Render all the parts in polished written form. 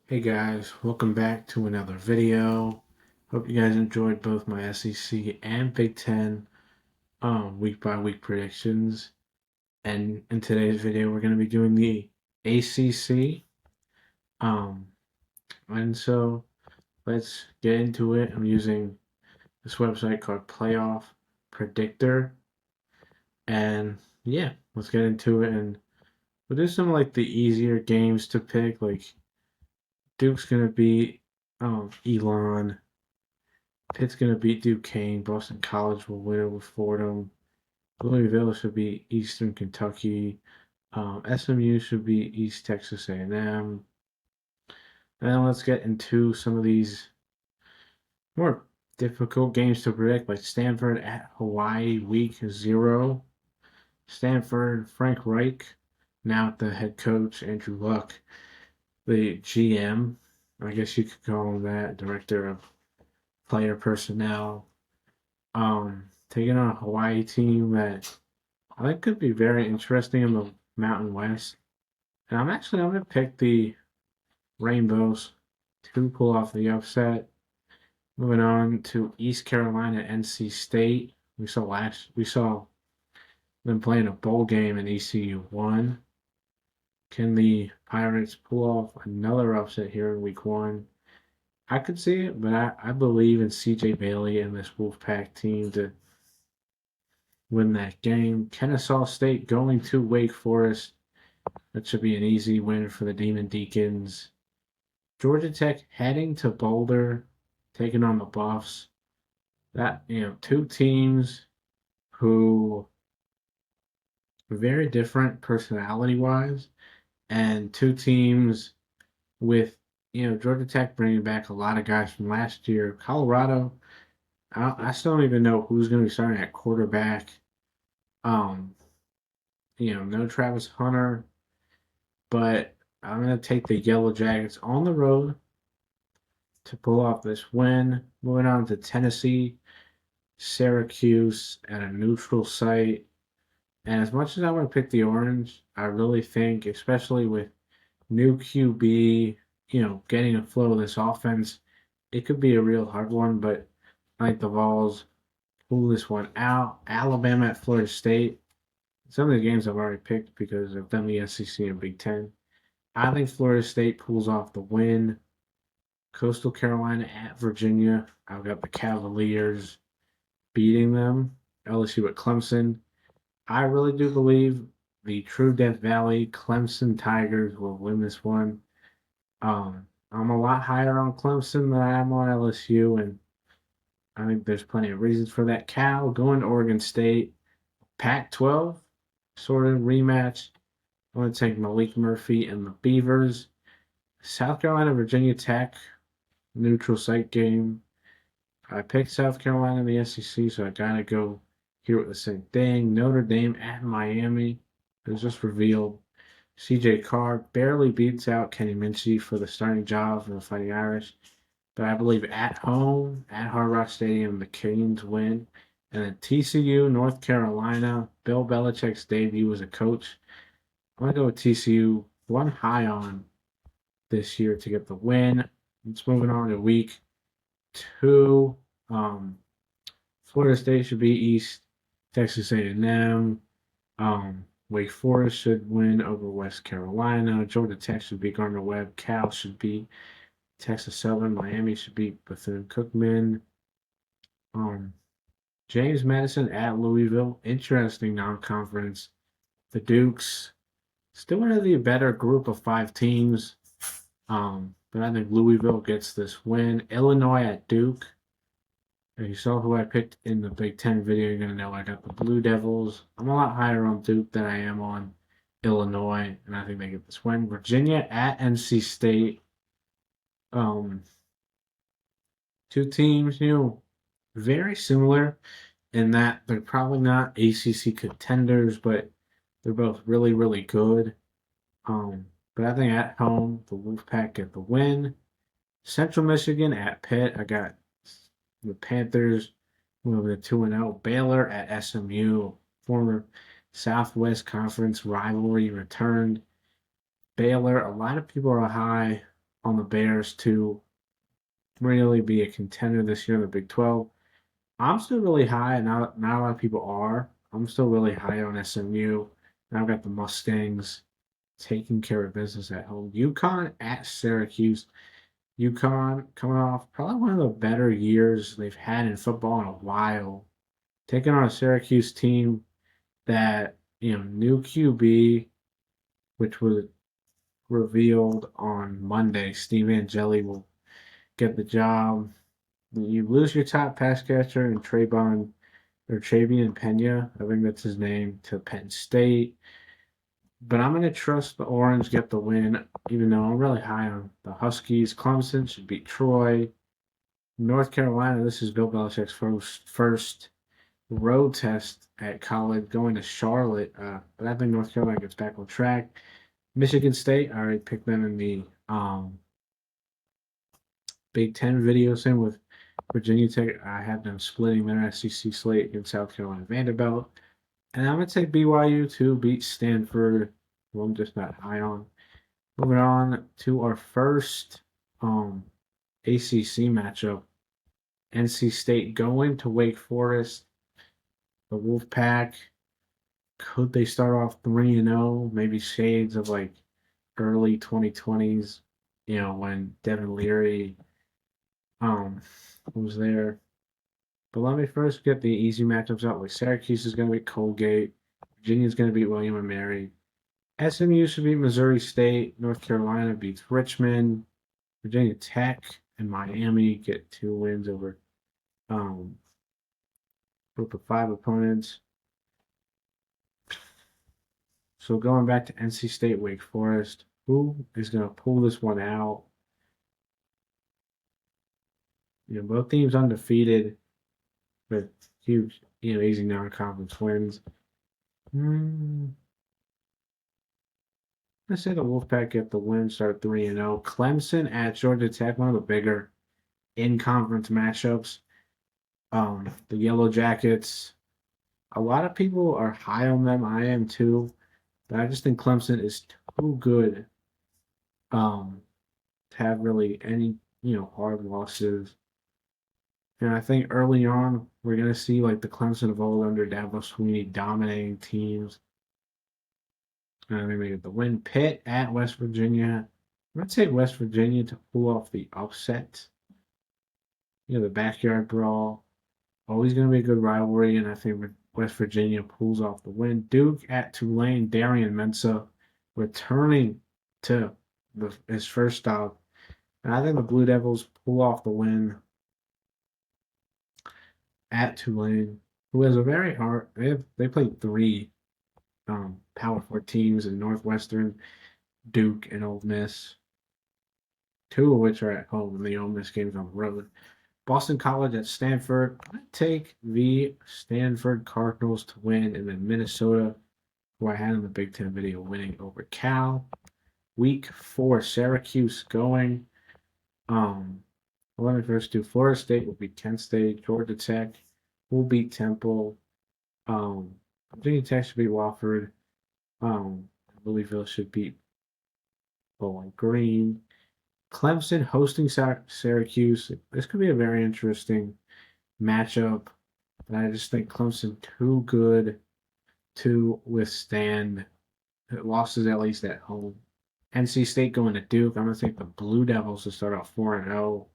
Hey guys, welcome back to another video. Hope you guys enjoyed both my SEC and Big Ten week by week predictions. And in today's video, we're going to be doing the ACC. Um, and so let's get into it. I'm using this website called Playoff Predictor. And yeah, let's get into it. And we'll do some like the easier games to pick. Like Duke's going to beat Elon. Pitt's going to beat Duquesne. Boston College will win over Fordham. Louisville should be Eastern Kentucky. SMU should be East Texas A&M. And then let's get into some of these more difficult games to predict, like Stanford at Hawaii Week 0. Stanford, Frank Reich, now the head coach, Andrew Luck, the GM. I guess you could call him that, director of player personnel. Taking on a Hawaii team that I think could be very interesting in the Mountain West. And I'm gonna pick the Rainbows to pull off the upset. Moving on to East Carolina, NC State. We saw them playing a bowl game and ECU won. Can the Pirates pull off another upset here in week one? I could see it, but I believe in CJ Bailey and this Wolfpack team to win that game. Kennesaw State going to Wake Forest. That should be an easy win for the Demon Deacons. Georgia Tech heading to Boulder, taking on the Buffs. Two teams who are very different personality wise, and two teams with, Georgia Tech bringing back a lot of guys from last year. Colorado, I still don't even know who's going to be starting at quarterback. Um, no Travis Hunter, but I'm going to take the Yellow Jackets on the road to pull off this win. Moving on to Tennessee, Syracuse at a neutral site. And as much as I want to pick the Orange, I really think, especially with new QB, getting a flow of this offense, it could be a real hard one. But I think the Vols pull this one out. Alabama at Florida State. Some of the games I've already picked because I've done the SEC and Big Ten. I think Florida State pulls off the win. Coastal Carolina at Virginia. I've got the Cavaliers beating them. LSU at Clemson. I really do believe the True Death Valley Clemson Tigers will win this one. I'm a lot higher on Clemson than I am on LSU, and I think there's plenty of reasons for that. Cal going to Oregon State. Pac-12 sort of rematch. I want to take Malik Murphy and the Beavers. South Carolina, Virginia Tech, neutral site game. I picked South Carolina in the SEC, so I gotta go here with the same thing. Notre Dame at Miami. It was just revealed. CJ Carr barely beats out Kenny Minchey for the starting job for the Fighting Irish. But I believe at home, at Hard Rock Stadium, the Canes win. And then TCU, North Carolina, Bill Belichick's debut as a coach. I'm going to go with TCU, one high on this year to get the win. It's moving on to week two. Florida State should be East Texas A&M. Wake Forest should win over West Carolina. Georgia Tech should beat Gardner Webb. Cal should beat Texas Southern. Miami should beat Bethune-Cookman. James Madison at Louisville. Interesting non-conference. The Dukes still one of the better group of 5 teams. But I think Louisville gets this win. Illinois at Duke. If you saw who I picked in the Big Ten video, you're going to know I got the Blue Devils. I'm a lot higher on Duke than I am on Illinois, and I think they get this win. Virginia at NC State. Two teams, very similar in that they're probably not ACC contenders, but they're both really, really good. But I think at home, the Wolfpack get the win. Central Michigan at Pitt. I got the Panthers moving to 2-0. Baylor at SMU. Former Southwest Conference rivalry returned. Baylor, a lot of people are high on the Bears to really be a contender this year in the Big 12. I'm still really high, and not a lot of people are. I'm still really high on SMU. And I've got the Mustangs taking care of business at home. UConn at Syracuse. UConn coming off probably one of the better years they've had in football in a while. Taking on a Syracuse team that, new QB, which was revealed on Monday. Steve Angeli will get the job. You lose your top pass catcher in Travian Pena, I think that's his name, to Penn State. But I'm going to trust the Orange get the win, even though I'm really high on the Huskies. Clemson should beat Troy. North Carolina, this is Bill Belichick's first road test at college, going to Charlotte. But I think North Carolina gets back on track. Michigan State, I already picked them in the Big Ten video. Same with Virginia Tech. I have them splitting their SEC slate against South Carolina Vanderbilt. And I'm going to take BYU to beat Stanford, who I'm just not high on. Moving on to our first ACC matchup. NC State going to Wake Forest. The Wolfpack, could they start off 3-0? Maybe shades of like early 2020s, when Devin Leary was there. But let me first get the easy matchups out. Like Syracuse is going to beat Colgate. Virginia is going to beat William and Mary. SMU should beat Missouri State. North Carolina beats Richmond. Virginia Tech and Miami get 2 wins over group of 5 opponents. So going back to NC State, Wake Forest, who is going to pull this one out? Both teams undefeated with huge, easy non-conference wins. Let's say the Wolfpack get the win, start 3-0. Clemson at Georgia Tech, one of the bigger in-conference matchups. The Yellow Jackets, a lot of people are high on them. I am too. But I just think Clemson is too good to have really any, hard losses. And I think early on, we're going to see like the Clemson of old under Dabo Swinney dominating teams. And they made the win. Pitt at West Virginia. I'm going to take West Virginia to pull off the upset. The backyard brawl. Always going to be a good rivalry, and I think West Virginia pulls off the win. Duke at Tulane. Darian Mensah returning to his first stop. And I think the Blue Devils pull off the win at Tulane, who has a very hard. They played 3 Power 4 teams in Northwestern, Duke, and Ole Miss. 2 of which are at home, and the Ole Miss games on the road. Boston College at Stanford. I'm going to take the Stanford Cardinals to win, and then Minnesota, who I had in the Big Ten video, winning over Cal. Week 4, Syracuse going. Let me first do Florida State will beat Kent State. Georgia Tech will beat Temple. Virginia Tech should beat Wofford. Louisville should beat Bowling Green. Clemson hosting Syracuse. This could be a very interesting matchup. But I just think Clemson too good to withstand losses, at least at home. NC State going to Duke. I'm going to take the Blue Devils to start off 4-0.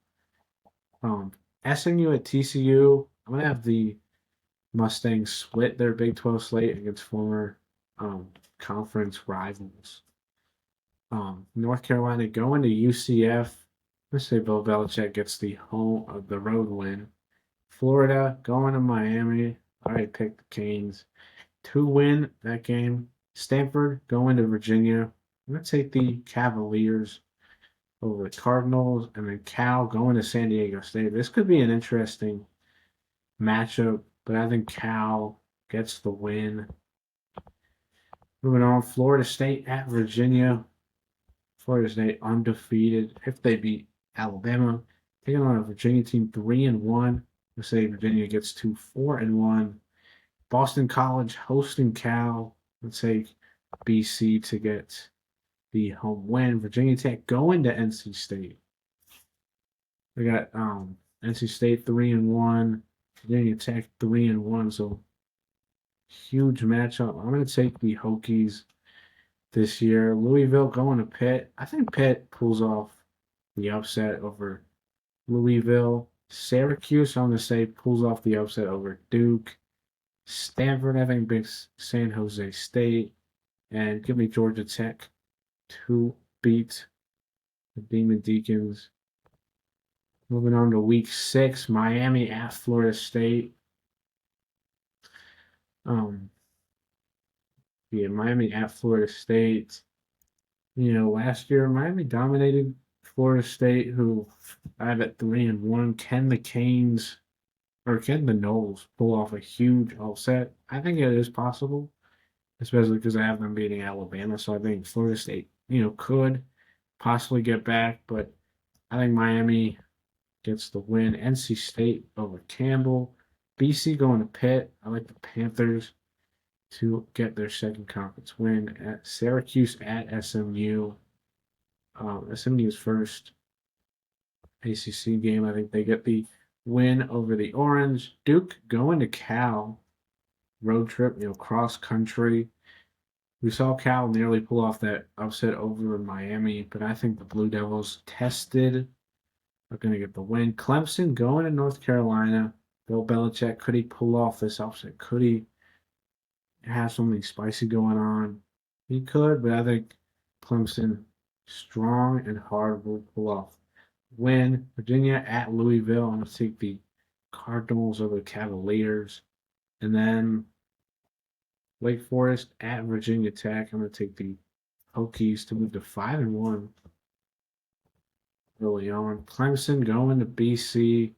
SMU at TCU. I'm going to have the Mustangs split their Big 12 slate against former conference rivals. North Carolina going to UCF. Let's say Bill Belichick gets the road win. Florida going to Miami. I already picked the Canes to win that game. Stanford going to Virginia. I'm going to take the Cavaliers over the Cardinals. And then Cal going to San Diego State. This could be an interesting matchup, but I think Cal gets the win. Moving on, Florida State at Virginia. Florida State undefeated if they beat Alabama. Taking on a Virginia team 3-1. Let's say Virginia gets to 4-1. Boston College hosting Cal. Let's say BC to get the home win. Virginia Tech going to NC State. We got NC State 3-1, Virginia Tech 3-1. So huge matchup. I'm gonna take the Hokies this year. Louisville going to Pitt. I think Pitt pulls off the upset over Louisville. Syracuse, I'm gonna say, pulls off the upset over Duke. Stanford, I think, beats San Jose State. And give me Georgia Tech to beat the Demon Deacons. Moving on to week 6, Miami at Florida State. Miami at Florida State. Last year Miami dominated Florida State, who I have at 3-1. Can the Canes or can the Noles pull off a huge upset? I think it is possible, especially because I have them beating Alabama. So I think Florida State, could possibly get back, but I think Miami gets the win. NC State over Campbell. BC going to Pitt. I like the Panthers to get their second conference win. At Syracuse at SMU. SMU's first ACC game. I think they get the win over the Orange. Duke going to Cal. Road trip, cross country. We saw Cal nearly pull off that upset over in Miami, but I think the Blue Devils tested are going to get the win. Clemson going to North Carolina. Bill Belichick, could he pull off this upset? Could he have something spicy going on? He could, but I think Clemson, strong and hard, will pull off win. Virginia at Louisville. I'm going to take the Cardinals over the Cavaliers. And then Wake Forest at Virginia Tech. I'm going to take the Hokies to move to 5-1 early on. Clemson going to BC.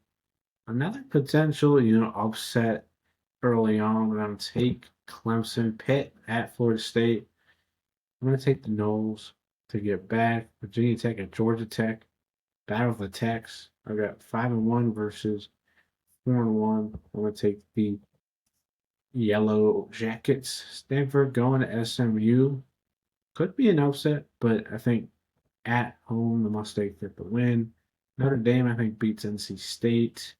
Another potential, upset early on. I'm going to take Clemson. Pitt at Florida State. I'm going to take the Noles to get back. Virginia Tech at Georgia Tech. Battle of the Techs. I got 5-1 versus 4-1. I'm going to take the Yellow Jackets. Stanford going to SMU. Could be an upset, but I think at home the Mustangs get the win. Notre Dame, I think, beats NC State.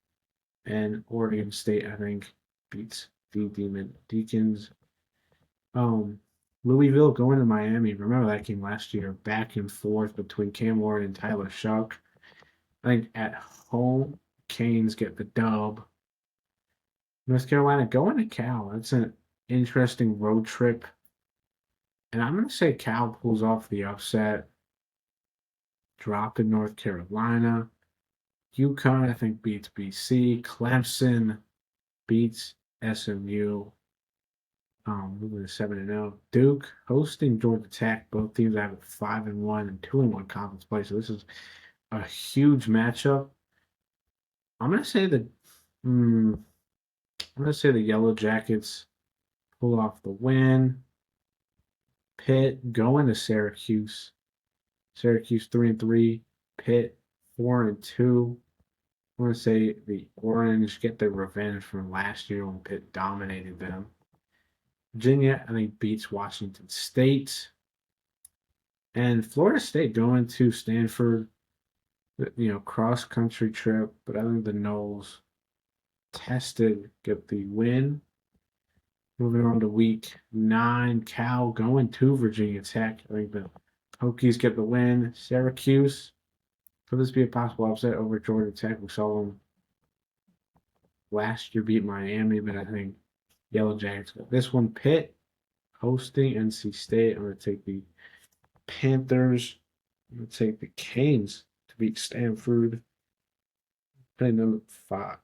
And Oregon State, I think, beats the Demon Deacons. Louisville going to Miami. Remember that game last year? Back and forth between Cam Ward and Tyler Shuck. I think at home, Canes get the dub. North Carolina going to Cal. That's an interesting road trip. And I'm going to say Cal pulls off the upset. Drop in North Carolina. UConn, I think, beats BC. Clemson beats SMU. Moving to 7-0. Duke hosting Georgia Tech. Both teams have 5-1 and 2-1 conference play. So this is a huge matchup. I'm gonna say the Yellow Jackets pull off the win. Pitt going to Syracuse. Syracuse 3-3. Pitt 4-2. I want to say the Orange get their revenge from last year when Pitt dominated them. Virginia, I think, beats Washington State. And Florida State going to Stanford, cross-country trip. But I think the Noles tested, get the win. Moving on to week 9, Cal going to Virginia Tech. I think the Hokies get the win. Syracuse, could this be a possible upset over Georgia Tech? We saw them last year beat Miami, but I think Yellow Jackets got this one. Pitt hosting NC State. I'm going to take the Panthers. I'm going to take the Canes to beat Stanford. Playing them at 5.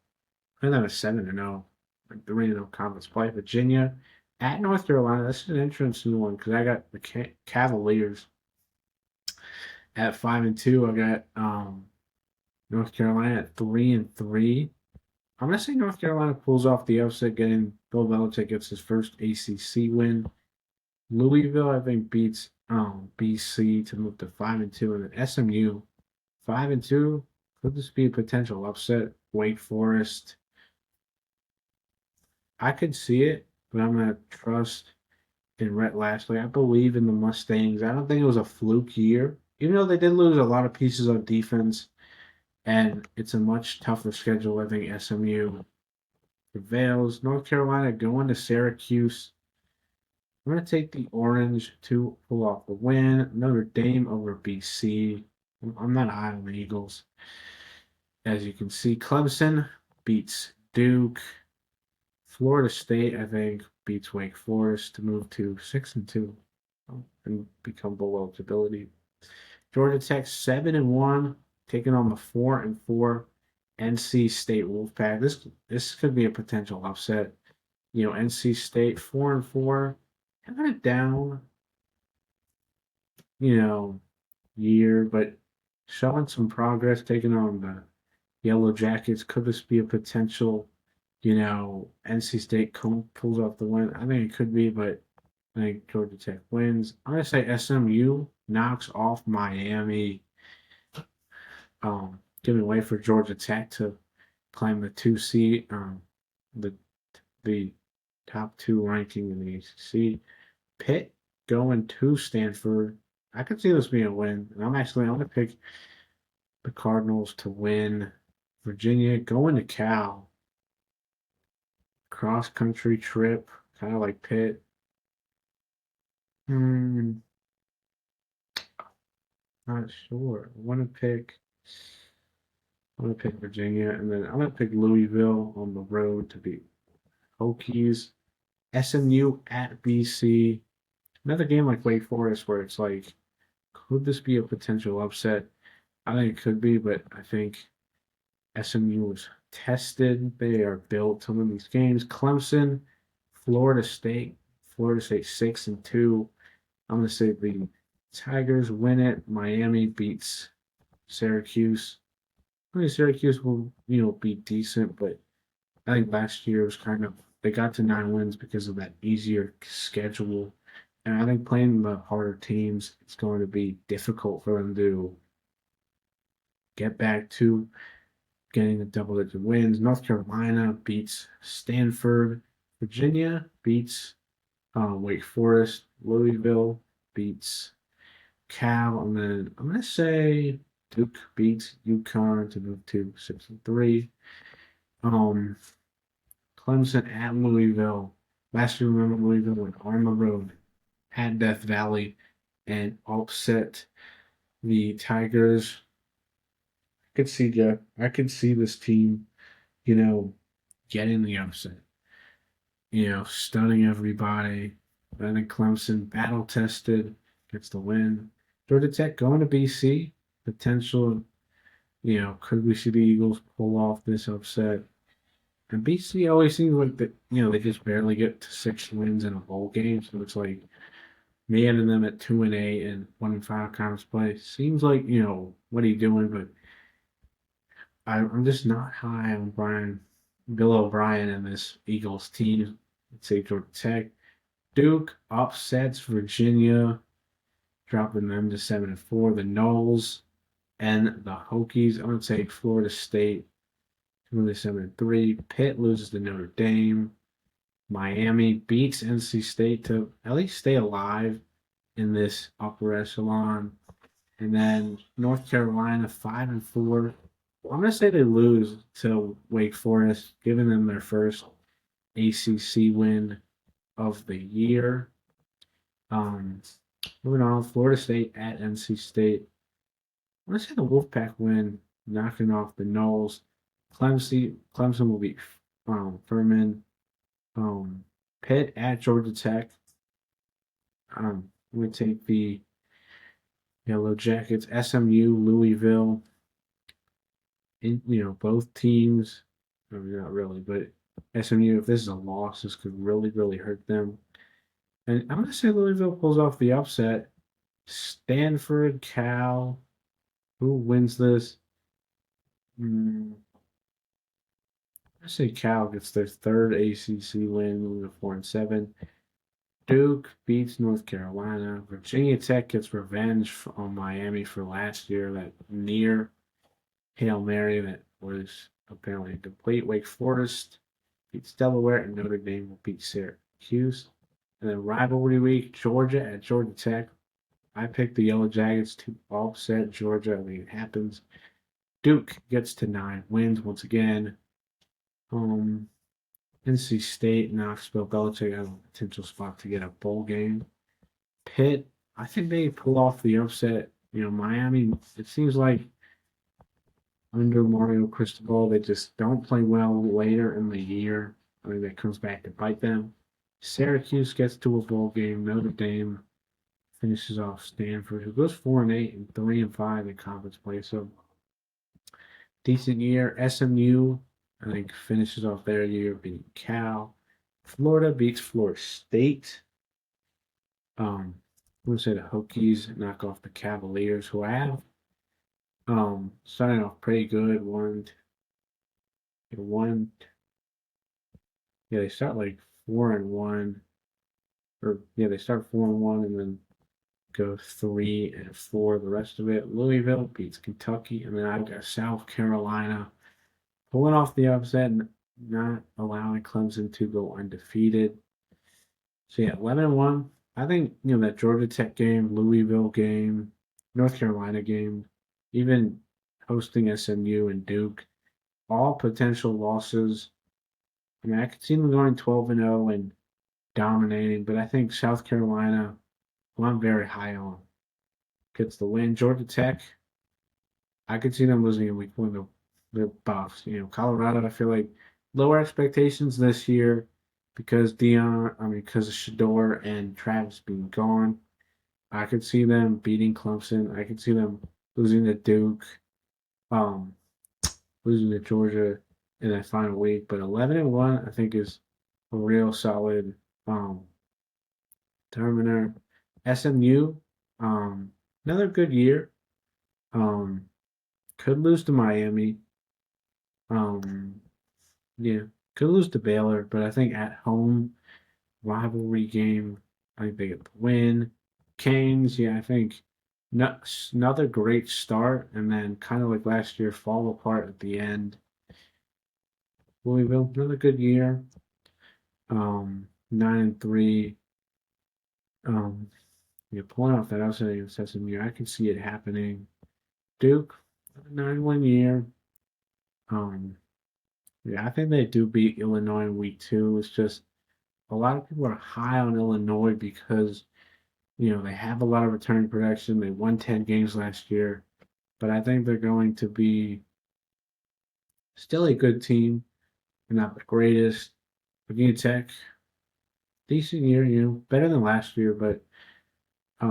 Playing them at 7-0. Like 3-0 conference play. Virginia at North Carolina. This is an interesting one because I got the Cavaliers at 5-2. I got North Carolina at 3-3. I'm gonna say North Carolina pulls off the upset, getting Bill Belichick gets his first ACC win. Louisville, I think, beats BC to move to 5-2, and then SMU 5-2. Could this be a potential upset? Wake Forest. I could see it, but I'm gonna trust in Rhett last week. I believe in the Mustangs. I don't think it was a fluke year, even though they did lose a lot of pieces on defense, and it's a much tougher schedule. I think SMU prevails. North Carolina going to Syracuse. I'm going to take the Orange to pull off the win. Notre Dame over BC. I'm not high on the Eagles. As you can see, Clemson beats Duke. Florida State, I think, beats Wake Forest to move to 6-2 and become below eligibility. Georgia Tech 7-1, taking on the 4-4 NC State Wolfpack. This could be a potential upset. NC State 4-4, having a down, year, but showing some progress, taking on the Yellow Jackets. Could this be a potential, NC State pulls off the win? I think it could be, but I think Georgia Tech wins. I'm going to say SMU knocks off Miami, giving way for Georgia Tech to climb the 2 seed, the the top 2 ranking in the ACC. Pitt going to Stanford. I could see this being a win, and I'm going to pick the Cardinals to win. Virginia going to Cal. Cross country trip, kind of like Pitt. Not sure. I want to pick Virginia, and then I'm gonna pick Louisville on the road to beat Hokies. SMU at BC. Another game like Wake Forest where it's like, could this be a potential upset? I think it could be, but I think SMU was tested. They are built to win these games. Clemson, Florida State. Florida State 6-2. I'm gonna say the Tigers win it. Miami beats Syracuse. I think Syracuse will, be decent, but I think last year was kind of they got to 9 wins because of that easier schedule. And I think playing the harder teams, it's going to be difficult for them to get back to getting the double-digit wins. North Carolina beats Stanford. Virginia beats Wake Forest. Louisville beats Cal. And then I'm going to say Duke beats UConn to move to 6-3. Clemson at Louisville. Last year, remember Louisville went on the road at Death Valley and upset the Tigers. I could see this team, getting the upset. Stunning everybody. I think Clemson battle tested, gets the win. Georgia Tech going to BC. Potential, could we see the Eagles pull off this upset? And BC always seems like they just barely get to 6 wins in a bowl game. So it's like me and them at 2-8 and 1-5 conference play. Seems like, what are you doing? But I'm just not high on Bill O'Brien and this Eagles team. Let's say Georgia Tech. Duke upsets Virginia, dropping them to 7-4. The Noles and the Hokies. I'm going to take Florida State to the 7-3. Pitt loses to Notre Dame. Miami beats NC State to at least stay alive in this upper echelon. And then North Carolina 5-4. I'm going to say they lose to Wake Forest, giving them their first ACC win of the year. Moving on, Florida State at NC State. I'm going to say the Wolfpack win, knocking off the Noles. Clemson will beat Furman. Pitt at Georgia Tech. I'm going to take the Yellow Jackets. SMU, Louisville. Both teams. Not really, but SMU, if this is a loss, this could really, really hurt them. And I'm going to say Louisville pulls off the upset. Stanford, Cal. Who wins this? I say Cal gets their third ACC win, moving to 4-7. Duke beats North Carolina. Virginia Tech gets revenge on Miami for last year. That near Hail Mary that was apparently incomplete. Wake Forest beats Delaware, and Notre Dame will beat Syracuse. And then rivalry week, Georgia at Georgia Tech. I picked the Yellow Jackets to upset Georgia. I mean, it happens. Duke gets to 9 wins once again. NC State, Knoxville, Belichick has a potential spot to get a bowl game. Pitt, I think they pull off the upset. Miami, it seems like under Mario Cristobal, they just don't play well later in the year. I mean, that comes back to bite them. Syracuse gets to a bowl game. Notre Dame finishes off Stanford, who goes 4-8 and 3-5 in conference play. So decent year. SMU, I think, finishes off their year beating Cal. Florida beats Florida State. I'm gonna say the Hokies knock off the Cavaliers, who I have starting off pretty good. One, yeah, they start like 4-1, or yeah, they start 4-1 and then go 3-4 the rest of it. Louisville beats Kentucky, and then I've got South Carolina pulling off the upset and not allowing Clemson to go undefeated. So yeah, 11-1. I think that Georgia Tech game, Louisville game, North Carolina game, even hosting SMU and Duke, all potential losses. I mean, I could see them going 12-0 and dominating, but I think South Carolina, who I'm very high on, gets the win. Georgia Tech, I could see them losing in week one. The Buffs. Colorado, I feel like lower expectations this year because because of Shador and Travis being gone. I could see them beating Clemson. I could see them losing to Duke, um, losing to Georgia in that final week. But 11-1, I think, is a real solid determiner. SMU, another good year. Um, could lose to Miami. Um, yeah, could lose to Baylor, but I think at home rivalry game, I think they get the win. Canes, yeah, I think another great start, and then kind of like last year, fall apart at the end. Louisville, another good year. 9-3. Pulling off that upset against SMU, I can see it happening. Duke, 9-1 year. Um, yeah, I think they do beat Illinois in week two. It's just a lot of people are high on Illinois because they have a lot of return production. They won 10 games last year, but I think they're going to be still a good team. They're not the greatest. Virginia Tech, decent year, better than last year, but I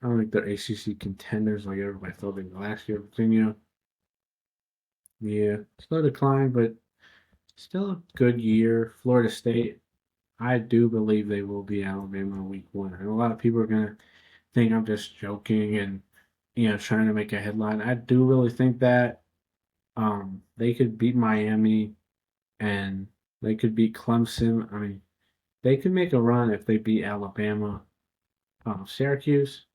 don't think they're ACC contenders like everybody thought they were last year. Virginia, yeah, slow decline, but still a good year. Florida State, I do believe they will be Alabama in week one. And a lot of people are gonna think I'm just joking and trying to make a headline. I do really think that they could beat Miami and they could beat Clemson. I mean, they could make a run if they beat Alabama. Syracuse,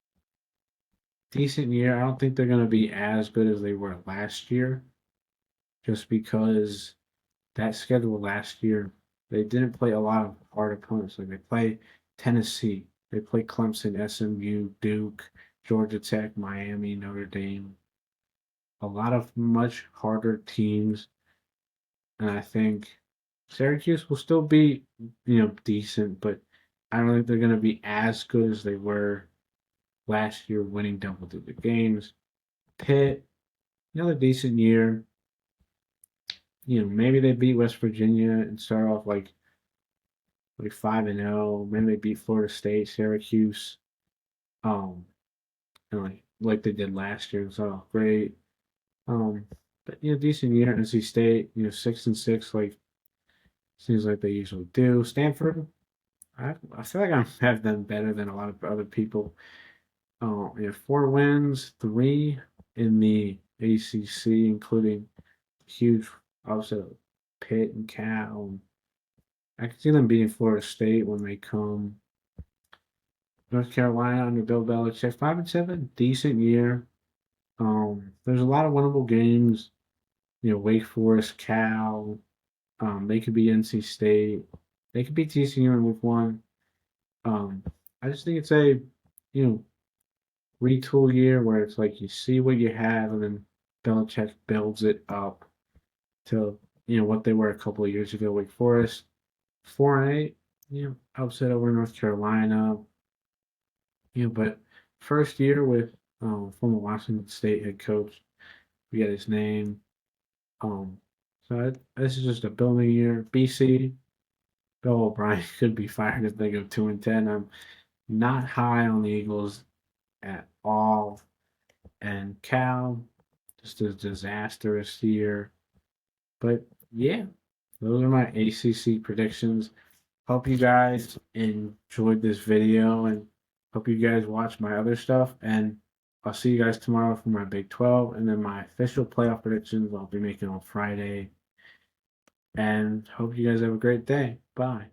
decent year. I don't think they're gonna be as good as they were last year, just because that schedule last year they didn't play a lot of hard opponents. Like they play Tennessee, they play Clemson, SMU, Duke, Georgia Tech, Miami, Notre Dame. A lot of much harder teams, and I think Syracuse will still be, decent, but I don't think they're going to be as good as they were last year, winning double-digit games. Pitt, another decent year. Maybe they beat West Virginia and start off like 5-0. Maybe they beat Florida State, Syracuse, um, and like they did last year and start off great. Um, but decent year. NC State, 6-6, like seems like they usually do. Stanford, I feel like I have them better than a lot of other people. 4 wins, 3 in the ACC, including huge upset of Pitt and Cal. I can see them beating Florida State when they come. North Carolina under Bill Belichick, 5-7, decent year. There's a lot of winnable games. Wake Forest, Cal. They could be NC State. They could be TCU in week one. Um, I just think it's a, you know, retool year where it's like you see what you have and then Belichick builds it up to, what they were a couple of years ago. Wake Forest, 4-8, upset over North Carolina, but first year with former Washington State head coach, we get his name. Um, this is just a building year. BC, Bill O'Brien could be fired if they go 2-10. I'm not high on the Eagles at all. And Cal, just a disastrous year. But yeah, those are my ACC predictions. Hope you guys enjoyed this video and hope you guys watch my other stuff. And I'll see you guys tomorrow for my Big 12 and then my official playoff predictions I'll be making on Friday. And hope you guys have a great day. Bye.